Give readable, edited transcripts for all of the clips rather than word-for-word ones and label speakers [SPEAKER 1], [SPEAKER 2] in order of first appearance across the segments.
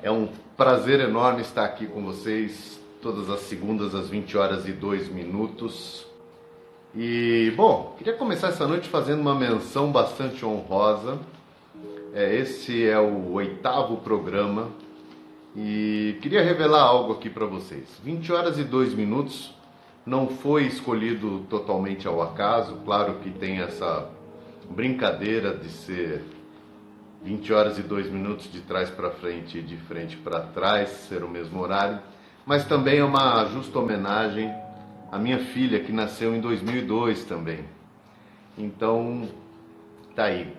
[SPEAKER 1] É um prazer enorme estar aqui com vocês todas as segundas às 20 horas e 2 minutos. E, bom, queria começar essa noite fazendo uma menção bastante honrosa. Esse é o 8º programa e queria revelar algo aqui para vocês. 20 horas e 2 minutos não foi escolhido totalmente ao acaso. Claro que tem essa brincadeira de ser 20 horas e 2 minutos de trás para frente e de frente para trás, ser o mesmo horário, mas também é uma justa homenagem à minha filha, que nasceu em 2002 também. Então, tá aí.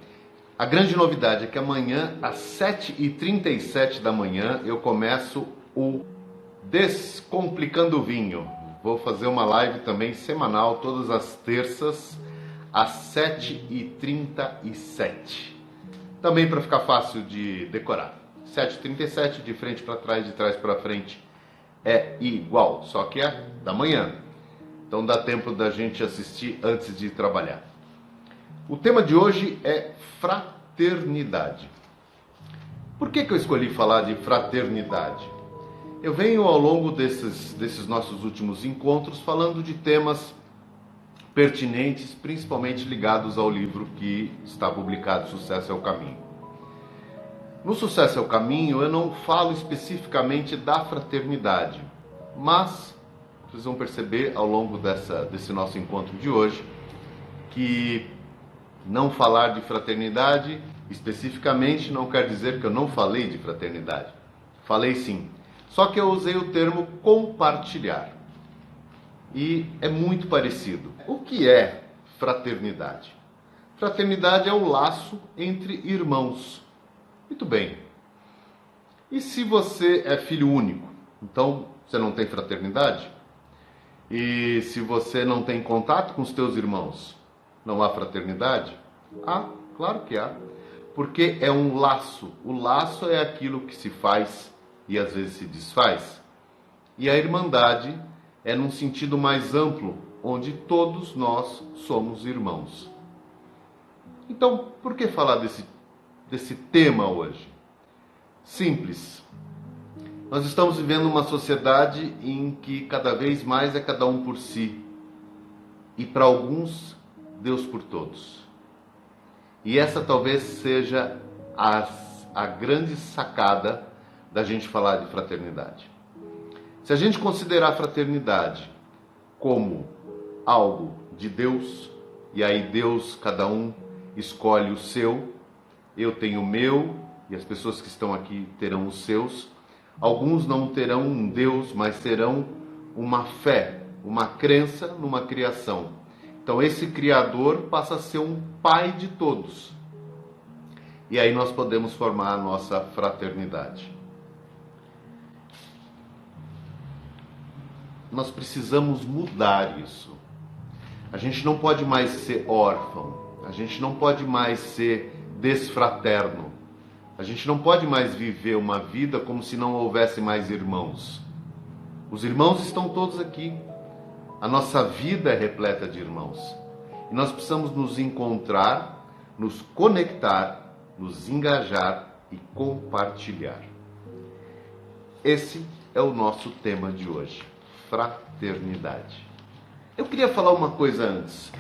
[SPEAKER 1] A grande novidade é que amanhã, às 7h37 da manhã, eu começo o Descomplicando o Vinho. Vou fazer uma live também semanal, todas as terças, às 7h37. Também para ficar fácil de decorar. 7h37, de frente para trás, de trás para frente, é igual, só que é da manhã. Então dá tempo da gente assistir antes de trabalhar. O tema de hoje é fraternidade. Por que eu escolhi falar de fraternidade? Eu venho ao longo desses nossos últimos encontros falando de temas pertinentes, principalmente ligados ao livro que está publicado, Sucesso é o Caminho. No Sucesso é o Caminho, eu não falo especificamente da fraternidade, mas vocês vão perceber ao longo desse nosso encontro de hoje que não falar de fraternidade especificamente não quer dizer que eu não falei de fraternidade. Falei sim, só que eu usei o termo compartilhar. E é muito parecido. O que é fraternidade? Fraternidade é o laço entre irmãos. Muito bem. E se você é filho único? Então, você não tem fraternidade? E se você não tem contato com os teus irmãos? Não há fraternidade? Ah, claro que há. Porque é um laço. O laço é aquilo que se faz e às vezes se desfaz. E a irmandade é num sentido mais amplo, onde todos nós somos irmãos. Então, por que falar desse tema hoje? Simples. Nós estamos vivendo uma sociedade em que cada vez mais é cada um por si. E para alguns, Deus por todos. E essa talvez seja a grande sacada da gente falar de fraternidade. Se a gente considerar a fraternidade como algo de Deus, e aí Deus, cada um escolhe o seu, eu tenho o meu, e as pessoas que estão aqui terão os seus. Alguns não terão um Deus, mas terão uma fé, uma crença numa criação. Então esse Criador passa a ser um pai de todos. E aí nós podemos formar a nossa fraternidade. Nós precisamos mudar isso. A gente não pode mais ser órfão. A gente não pode mais ser desfraterno. A gente não pode mais viver uma vida como se não houvesse mais irmãos. Os irmãos estão todos aqui. A nossa vida é repleta de irmãos. E nós precisamos nos encontrar, nos conectar, nos engajar e compartilhar. Esse é o nosso tema de hoje. Fraternidade. Eu queria falar uma coisa antes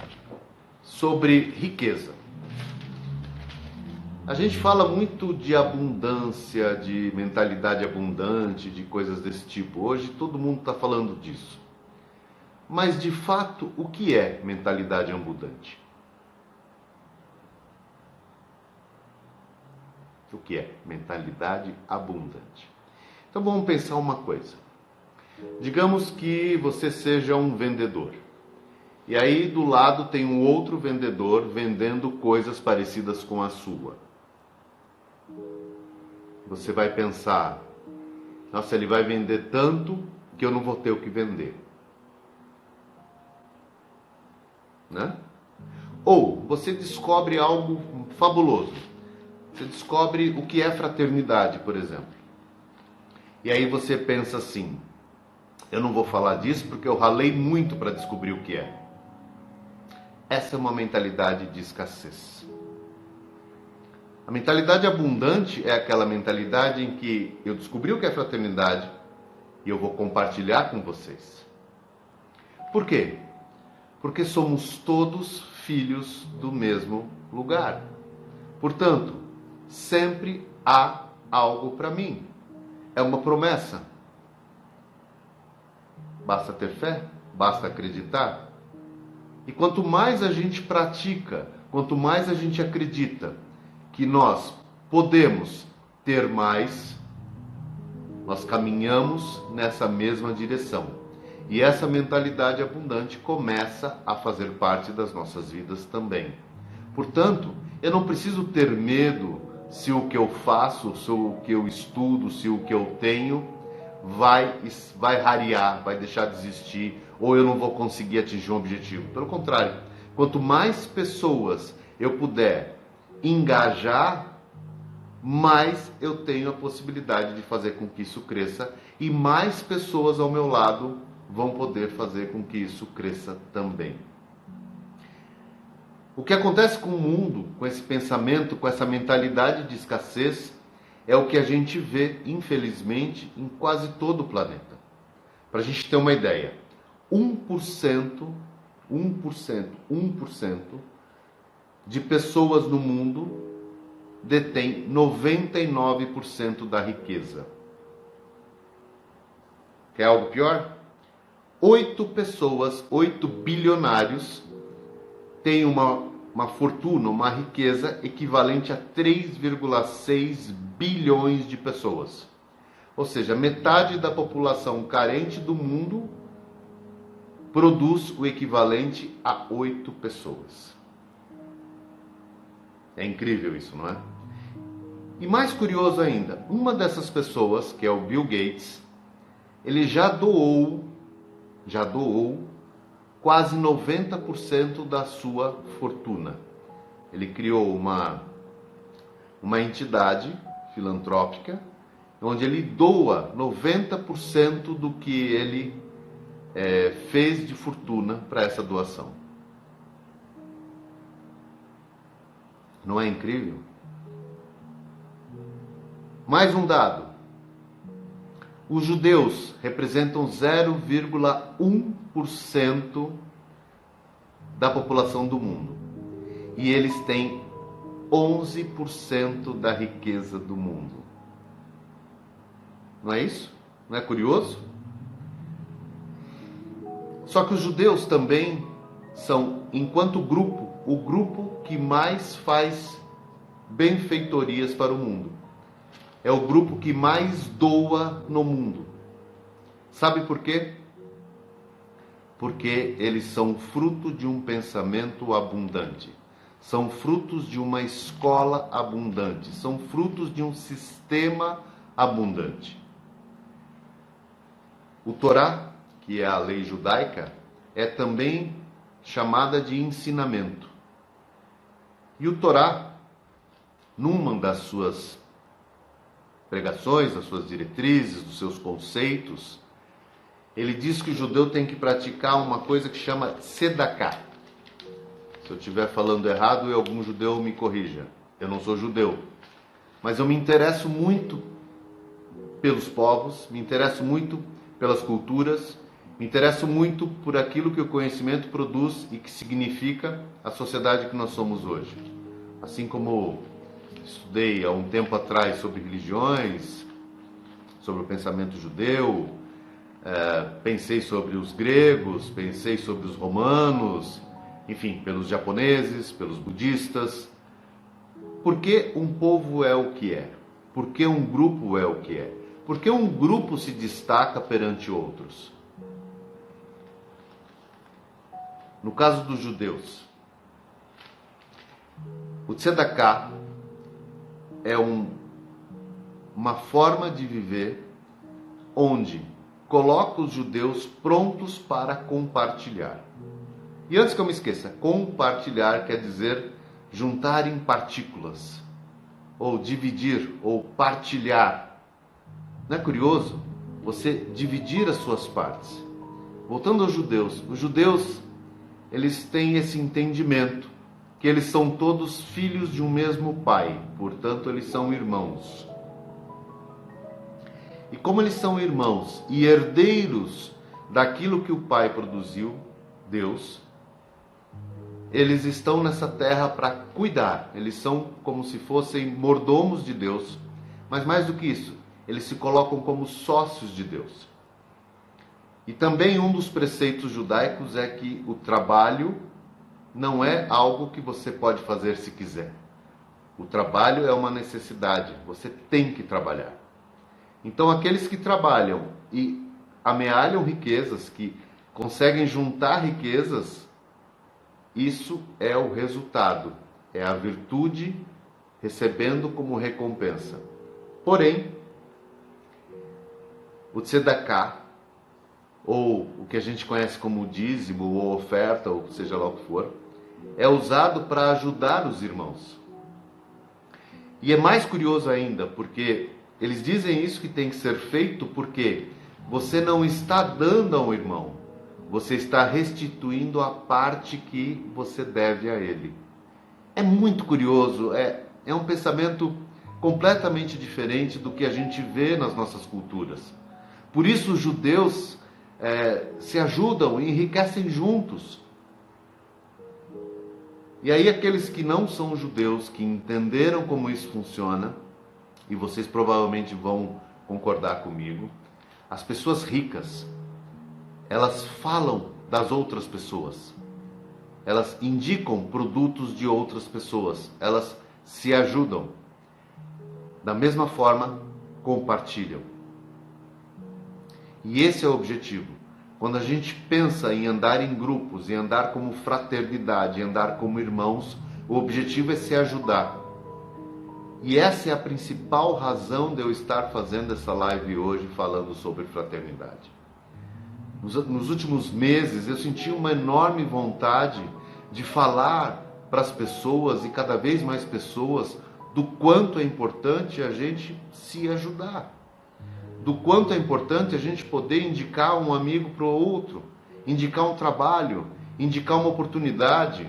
[SPEAKER 1] sobre riqueza. A gente fala muito de abundância, de mentalidade abundante, de coisas desse tipo. Hoje todo mundo está falando disso. Mas de fato, o que é mentalidade abundante? O que é mentalidade abundante? Então vamos pensar uma coisa. Digamos que você seja um vendedor. E aí do lado tem um outro vendedor vendendo coisas parecidas com a sua. Você vai pensar, nossa, ele vai vender tanto que eu não vou ter o que vender. Né? Ou você descobre algo fabuloso. Você descobre o que é fraternidade, por exemplo. E aí você pensa assim, eu não vou falar disso porque eu ralei muito para descobrir o que é. Essa é uma mentalidade de escassez. A mentalidade abundante é aquela mentalidade em que eu descobri o que é fraternidade e eu vou compartilhar com vocês. Por quê? Porque somos todos filhos do mesmo lugar. Portanto, sempre há algo para mim. É uma promessa. Basta ter fé, basta acreditar. E quanto mais a gente pratica, quanto mais a gente acredita que nós podemos ter mais, nós caminhamos nessa mesma direção. E essa mentalidade abundante começa a fazer parte das nossas vidas também. Portanto, eu não preciso ter medo se o que eu faço, se o que eu estudo, se o que eu tenho vai rarear, vai deixar de existir, ou eu não vou conseguir atingir um objetivo. Pelo contrário, quanto mais pessoas eu puder engajar, mais eu tenho a possibilidade de fazer com que isso cresça e mais pessoas ao meu lado vão poder fazer com que isso cresça também. O que acontece com o mundo, com esse pensamento, com essa mentalidade de escassez, é o que a gente vê, infelizmente, em quase todo o planeta. Para a gente ter uma ideia, 1% de pessoas no mundo detém 99% da riqueza. Quer algo pior? 8 pessoas, 8 bilionários, têm uma fortuna, uma riqueza equivalente a 3,6 bilhões de pessoas. Ou seja, metade da população carente do mundo produz o equivalente a 8 pessoas. É incrível isso, não é? E mais curioso ainda, uma dessas pessoas, que é o Bill Gates, ele já doou quase 90% da sua fortuna. Ele criou uma entidade filantrópica, onde ele doa 90% do que ele fez de fortuna para essa doação. Não é incrível? Mais um dado. Os judeus representam 0,1% da população do mundo. E eles têm 11% da riqueza do mundo. Não é isso? Não é curioso? Só que os judeus também são, enquanto grupo, o grupo que mais faz benfeitorias para o mundo. É o grupo que mais doa no mundo. Sabe por quê? Porque eles são fruto de um pensamento abundante. São frutos de uma escola abundante. São frutos de um sistema abundante. O Torá, que é a lei judaica, é também chamada de ensinamento. E o Torá, numa das suas pregações, das suas diretrizes, dos seus conceitos, ele diz que o judeu tem que praticar uma coisa que chama tzedakah. Se eu estiver falando errado e algum judeu me corrija. Eu não sou judeu, mas eu me interesso muito pelos povos, me interesso muito pelas culturas, me interesso muito por aquilo que o conhecimento produz e que significa a sociedade que nós somos hoje. Assim como estudei há um tempo atrás sobre religiões, sobre o pensamento judeu, pensei sobre os gregos, pensei sobre os romanos, enfim, pelos japoneses, pelos budistas. Por que um povo é o que é? Por que um grupo é o que é? Por que um grupo se destaca perante outros? No caso dos judeus, o tzedakah é uma forma de viver onde coloca os judeus prontos para compartilhar. E antes que eu me esqueça, compartilhar quer dizer juntar em partículas, ou dividir, ou partilhar. Não é curioso? Você dividir as suas partes. Voltando aos judeus, os judeus, eles têm esse entendimento que eles são todos filhos de um mesmo pai, portanto eles são irmãos. E como eles são irmãos e herdeiros daquilo que o pai produziu, Deus, eles estão nessa terra para cuidar. Eles são como se fossem mordomos de Deus, mas mais do que isso, eles se colocam como sócios de Deus. E também um dos preceitos judaicos é que o trabalho não é algo que você pode fazer se quiser. O trabalho é uma necessidade, você tem que trabalhar. Então aqueles que trabalham e amealham riquezas, que conseguem juntar riquezas, isso é o resultado, é a virtude recebendo como recompensa. Porém, o tzedakah, ou o que a gente conhece como dízimo, ou oferta, ou seja lá o que for, é usado para ajudar os irmãos. E é mais curioso ainda, porque eles dizem isso que tem que ser feito porque você não está dando ao irmão, você está restituindo a parte que você deve a ele. É muito curioso, é um pensamento completamente diferente do que a gente vê nas nossas culturas. Por isso os judeus se ajudam e enriquecem juntos. E aí aqueles que não são judeus, que entenderam como isso funciona, e vocês provavelmente vão concordar comigo, as pessoas ricas, elas falam das outras pessoas, elas indicam produtos de outras pessoas, elas se ajudam. Da mesma forma, compartilham. E esse é o objetivo. Quando a gente pensa em andar em grupos, em andar como fraternidade, em andar como irmãos, o objetivo é se ajudar. E essa é a principal razão de eu estar fazendo essa live hoje falando sobre fraternidade. Nos últimos meses eu senti uma enorme vontade de falar para as pessoas e cada vez mais pessoas do quanto é importante a gente se ajudar. Do quanto é importante a gente poder indicar um amigo para o outro, indicar um trabalho, indicar uma oportunidade.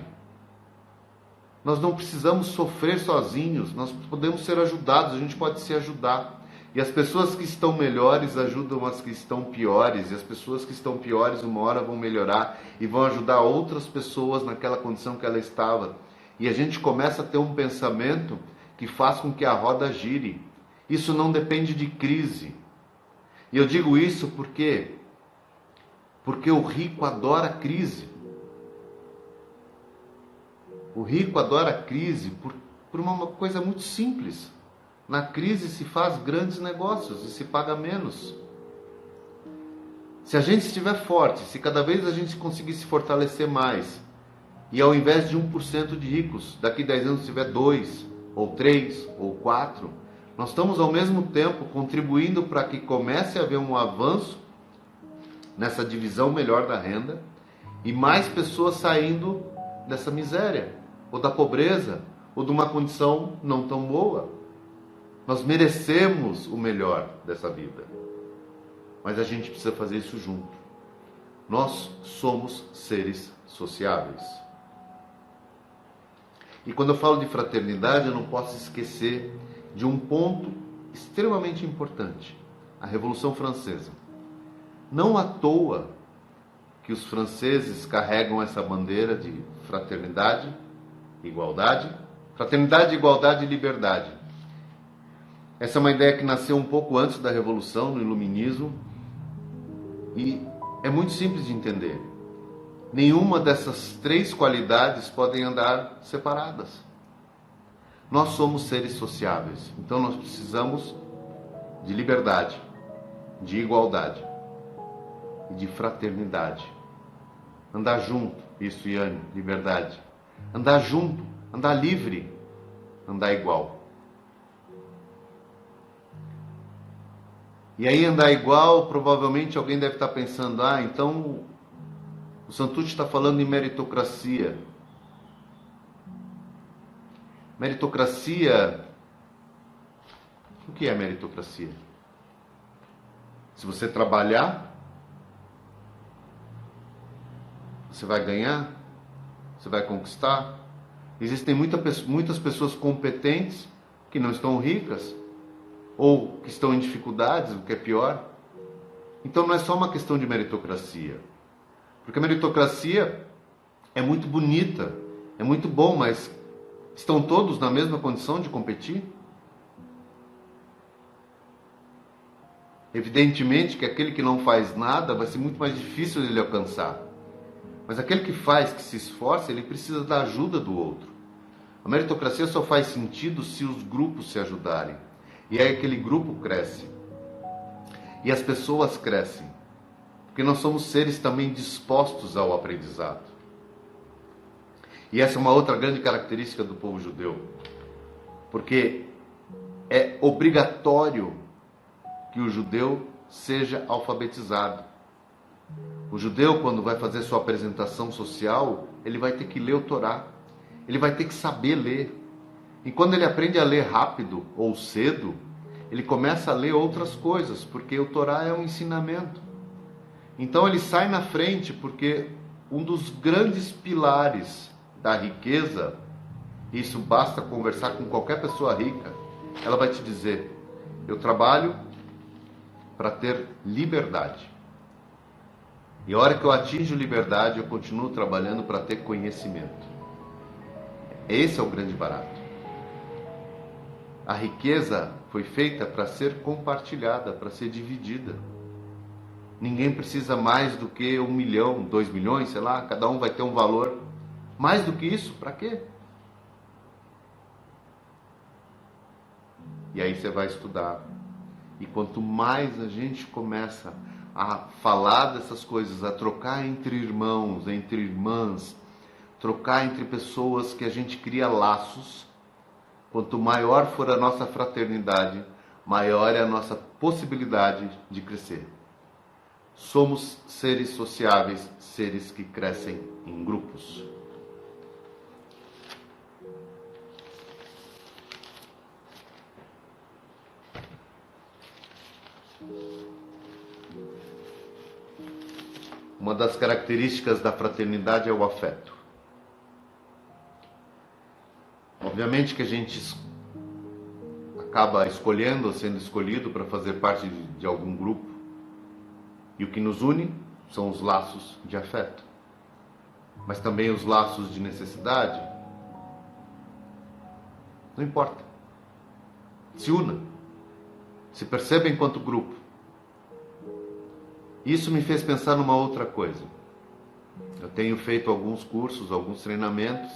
[SPEAKER 1] Nós não precisamos sofrer sozinhos, nós podemos ser ajudados, a gente pode se ajudar. E as pessoas que estão melhores ajudam as que estão piores, e as pessoas que estão piores uma hora vão melhorar e vão ajudar outras pessoas naquela condição que ela estava. E a gente começa a ter um pensamento que faz com que a roda gire. Isso não depende de crise. E eu digo isso porque o rico adora crise. O rico adora crise por uma coisa muito simples. Na crise se faz grandes negócios e se paga menos. Se a gente estiver forte, se cada vez a gente conseguir se fortalecer mais, e ao invés de 1% de ricos, daqui 10 anos tiver 2, ou 3, ou 4, nós estamos ao mesmo tempo contribuindo para que comece a haver um avanço nessa divisão melhor da renda e mais pessoas saindo dessa miséria, ou da pobreza, ou de uma condição não tão boa. Nós merecemos o melhor dessa vida, mas a gente precisa fazer isso junto. Nós somos seres sociáveis. E quando eu falo de fraternidade, eu não posso esquecer de um ponto extremamente importante: a Revolução Francesa. Não à toa que os franceses carregam essa bandeira de fraternidade, igualdade, igualdade e liberdade. Essa é uma ideia que nasceu um pouco antes da Revolução, no Iluminismo, e é muito simples de entender. Nenhuma dessas três qualidades podem andar separadas. Nós somos seres sociáveis, então nós precisamos de liberdade, de igualdade e de fraternidade. Andar junto, isso, Iane, liberdade. Andar junto, andar livre, andar igual. E aí andar igual, provavelmente alguém deve estar pensando, então o Santucci está falando em meritocracia. Meritocracia, o que é meritocracia? Se você trabalhar, você vai ganhar, você vai conquistar. Existem muitas pessoas competentes que não estão ricas ou que estão em dificuldades, o que é pior. Então não é só uma questão de meritocracia. Porque a meritocracia é muito bonita, é muito bom, mas estão todos na mesma condição de competir? Evidentemente que aquele que não faz nada vai ser muito mais difícil de ele alcançar. Mas aquele que faz, que se esforça, ele precisa da ajuda do outro. A meritocracia só faz sentido se os grupos se ajudarem. E aí aquele grupo cresce. E as pessoas crescem. Porque nós somos seres também dispostos ao aprendizado. E essa é uma outra grande característica do povo judeu. Porque é obrigatório que o judeu seja alfabetizado. O judeu, quando vai fazer sua apresentação social, ele vai ter que ler o Torá. Ele vai ter que saber ler. E quando ele aprende a ler rápido ou cedo, ele começa a ler outras coisas, porque o Torá é um ensinamento. Então ele sai na frente, porque um dos grandes pilares da riqueza, isso basta conversar com qualquer pessoa rica, ela vai te dizer: eu trabalho para ter liberdade. E a hora que eu atinjo liberdade, eu continuo trabalhando para ter conhecimento. Esse é o grande barato. A riqueza foi feita para ser compartilhada, para ser dividida. Ninguém precisa mais do que 1 milhão, 2 milhões, sei lá, cada um vai ter um valor. Mais do que isso, para quê? E aí você vai estudar. E quanto mais a gente começa a falar dessas coisas, a trocar entre irmãos, entre irmãs, trocar entre pessoas que a gente cria laços, quanto maior for a nossa fraternidade, maior é a nossa possibilidade de crescer. Somos seres sociáveis, seres que crescem em grupos. Uma das características da fraternidade é o afeto. Obviamente que a gente acaba escolhendo ou sendo escolhido para fazer parte de algum grupo. E o que nos une são os laços de afeto. Mas também os laços de necessidade. Não importa. Se una. Se perceba enquanto grupo. Isso me fez pensar numa outra coisa. Eu tenho feito alguns cursos, alguns treinamentos,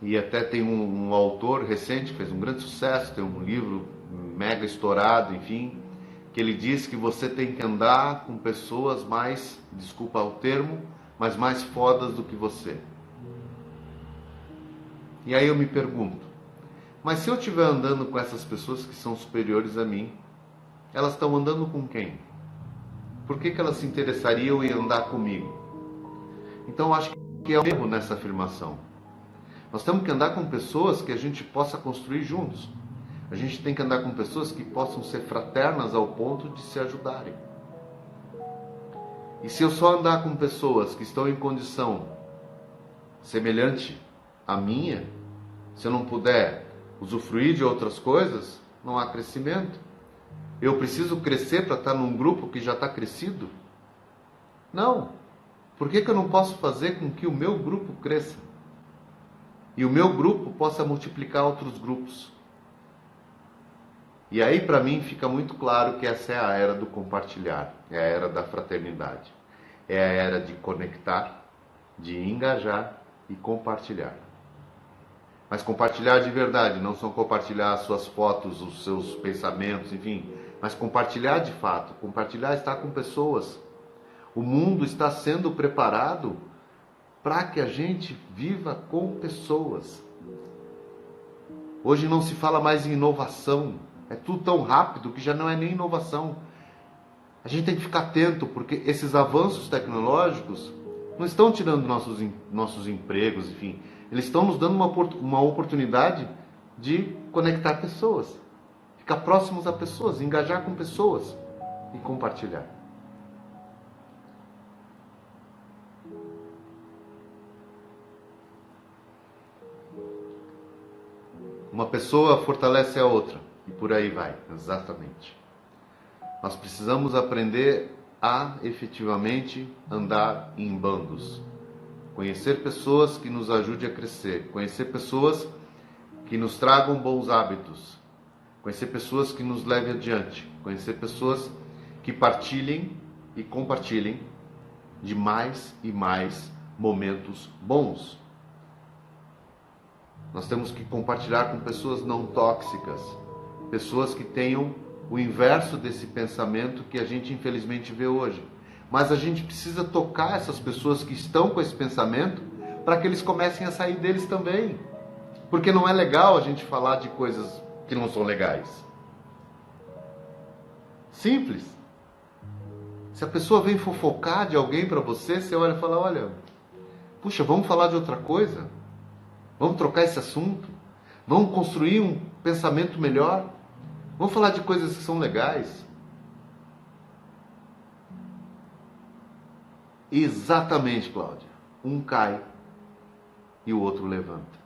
[SPEAKER 1] e até tem um autor recente que fez um grande sucesso, tem um livro mega estourado, enfim, que ele diz que você tem que andar com pessoas mais, desculpa o termo, mas mais fodas do que você. E aí eu me pergunto, mas se eu estiver andando com essas pessoas que são superiores a mim, elas estão andando com quem? Por que elas se interessariam em andar comigo? Então eu acho que é um erro nessa afirmação. Nós temos que andar com pessoas que a gente possa construir juntos. A gente tem que andar com pessoas que possam ser fraternas ao ponto de se ajudarem. E se eu só andar com pessoas que estão em condição semelhante à minha, se eu não puder usufruir de outras coisas, não há crescimento. Eu preciso crescer para estar num grupo que já está crescido? Não. Por que eu não posso fazer com que o meu grupo cresça? E o meu grupo possa multiplicar outros grupos? E aí para mim fica muito claro que essa é a era do compartilhar, é a era da fraternidade, é a era de conectar, de engajar e compartilhar. Mas compartilhar de verdade, não só compartilhar as suas fotos, os seus pensamentos, enfim, mas compartilhar de fato, compartilhar estar com pessoas. O mundo está sendo preparado para que a gente viva com pessoas. Hoje não se fala mais em inovação, é tudo tão rápido que já não é nem inovação. A gente tem que ficar atento, porque esses avanços tecnológicos não estão tirando nossos empregos, enfim, eles estão nos dando uma oportunidade de conectar pessoas, ficar próximos a pessoas, engajar com pessoas e compartilhar. Uma pessoa fortalece a outra e por aí vai, exatamente. Nós precisamos aprender a efetivamente andar em bandos. Conhecer pessoas que nos ajudem a crescer, conhecer pessoas que nos tragam bons hábitos, conhecer pessoas que nos levem adiante, conhecer pessoas que partilhem e compartilhem de mais e mais momentos bons. Nós temos que compartilhar com pessoas não tóxicas, pessoas que tenham o inverso desse pensamento que a gente infelizmente vê hoje. Mas a gente precisa tocar essas pessoas que estão com esse pensamento para que eles comecem a sair deles também. Porque não é legal a gente falar de coisas que não são legais. Simples. Se a pessoa vem fofocar de alguém para você, você olha e fala, olha, puxa, vamos falar de outra coisa? Vamos trocar esse assunto? Vamos construir um pensamento melhor? Vamos falar de coisas que são legais? Exatamente, Cláudia. Um cai e o outro levanta.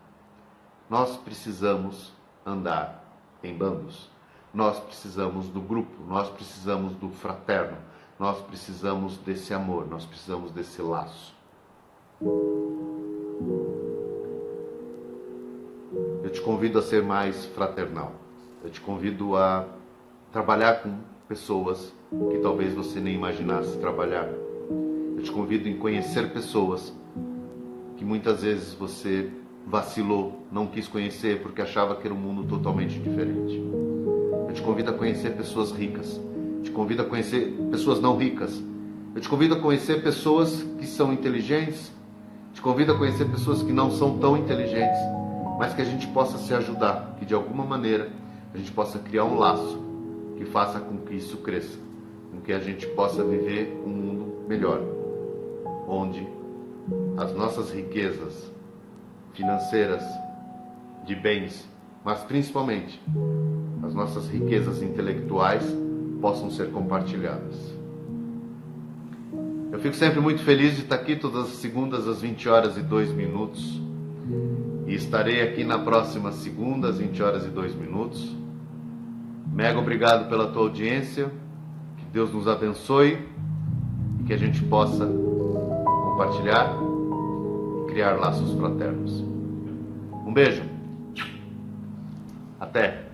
[SPEAKER 1] Nós precisamos andar em bandos. Nós precisamos do grupo. Nós precisamos do fraterno. Nós precisamos desse amor. Nós precisamos desse laço. Eu te convido a ser mais fraternal. Eu te convido a trabalhar com pessoas que talvez você nem imaginasse trabalhar. Eu te convido a conhecer pessoas que muitas vezes você vacilou, não quis conhecer porque achava que era um mundo totalmente diferente. Eu te convido a conhecer pessoas ricas. Eu te convido a conhecer pessoas não ricas. Eu te convido a conhecer pessoas que são inteligentes. Eu te convido a conhecer pessoas que não são tão inteligentes, mas que a gente possa se ajudar, que de alguma maneira a gente possa criar um laço que faça com que isso cresça, com que a gente possa viver um mundo melhor, onde as nossas riquezas financeiras, de bens, mas principalmente as nossas riquezas intelectuais possam ser compartilhadas. Eu fico sempre muito feliz de estar aqui todas as segundas às 20h02 e estarei aqui na próxima segunda às 20h02. Mega obrigado pela tua audiência, que Deus nos abençoe e que a gente possa compartilhar e criar laços fraternos. Um beijo, até!